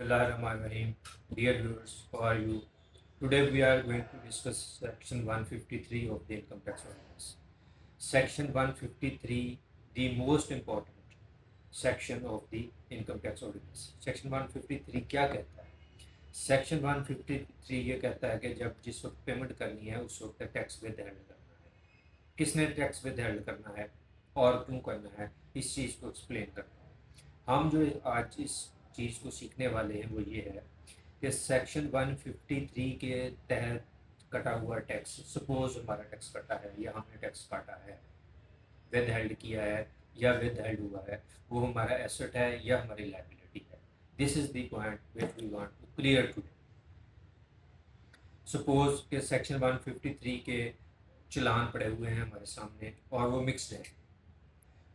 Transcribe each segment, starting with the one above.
Bismillahirrahmanirrahim. Dear viewers, how are you? Today we are going to discuss section 153 of the income tax ordinance. Section 153, the most important section of the income tax ordinance. Section 153 क्या कहता है? Section 153 ये कहता है कि जब जिस वक्त पेमेंट करनी है उस वक्त टैक्स विदहेल्ड करना है। किसने टैक्स विदहेल्ड करना है और क्यों करना है, इस चीज़ को एक्सप्लेन करना है। हम जो आज इस चीज़ को सीखने वाले हैं वो ये है कि सेक्शन 153 के तहत कटा हुआ टैक्स, सपोज हमारा टैक्स कटा है या हमने टैक्स काटा है, विद हेल्ड किया है या विद हेल्ड हुआ है, वो हमारा एसेट है या हमारी लायबिलिटी है। This is the point which we want to clear today. Suppose के सेक्शन 153 के चलान पड़े हुए हैं हमारे सामने और वो मिक्सड है।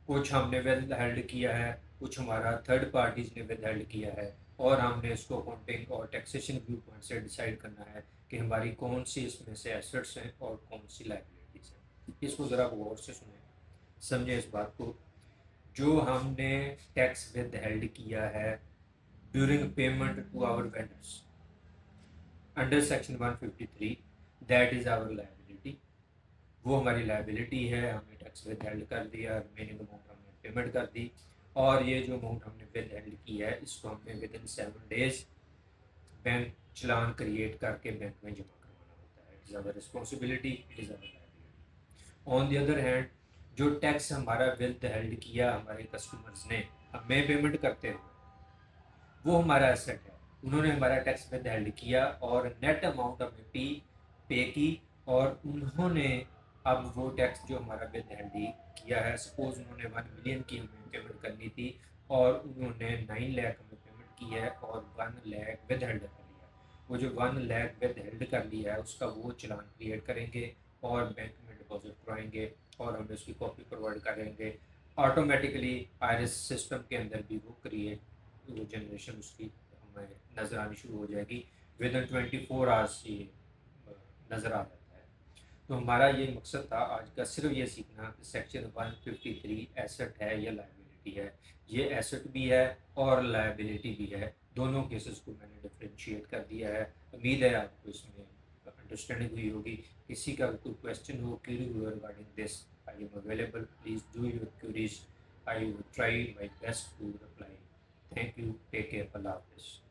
कुछ हमने विद हेल्ड किया है, कुछ हमारा थर्ड पार्टीज ने विद हेल्ड किया है, और हमने इसको अकाउंटिंग और टैक्सेशन व्यू पॉइंट से डिसाइड करना है कि हमारी कौन सी इसमें से एसेट्स हैं और कौन सी लायबिलिटीज़ हैं। इसको ज़रा गौर से सुने, समझें इस बात को। जो हमने टैक्स विद हेल्ड किया है during payment to our vendors under section 153, that is our liability. वो हमारी लायबिलिटी है, हमने टैक्स विद हेल्ड कर दिया, रिमेनिंग अमाउंट हमने पेमेंट कर दी, और ये जो अमाउंट हमने विद हेल्ड की है इसको हमने with in 7 days bank challan create करके बैंक में जमा करवाना होता है। It is our responsibility, it is our liability. On the other hand, जो टैक्स हमारा विद हेल्ड किया हमारे कस्टमर्स ने हमें पेमेंट करते हुए, वो हमारा एसेट है। उन्होंने हमारा टैक्स विद हेल्ड किया और नेट अमाउंट हमें पे की, और उन्होंने अब वो टैक्स जो हमारा विद हेल्ड किया है, सपोज उन्होंने 1 मिलियन की हमें पेमेंट करनी थी और उन्होंने 9 लाख हमें पेमेंट की है और 1 लाख विद हेल्ड कर लिया। वो जो 1 लाख विद हेल्ड कर लिया है उसका वो चलान क्रिएट करेंगे और बैंक में डिपॉजिट करवाएंगे और हमें उसकी कॉपी प्रोवाइड करेंगे। ऑटोमेटिकली आईरिस सिस्टम के अंदर भी वो क्रिएट, वो जनरेशन उसकी हमें नज़र आनी शुरू हो जाएगी। विद इन 24 आवर्स ये नज़र आ जाता है। तो हमारा ये मकसद था आज का, सिर्फ ये सीखना कि सेक्शन 153 एसेट है या लायबिलिटी है। ये एसेट भी है और लायबिलिटी भी है, दोनों केसेस को मैंने डिफ्रेंशिएट कर दिया है। उम्मीद है आपको इसमें अंडरस्टैंडिंग हुई होगी। किसी का कोई क्वेश्चन हो, क्यूरी हो regarding this, I am available, please do your queries, I will try my best to reply. Thank you, take care, अल्लाह हाफिज़।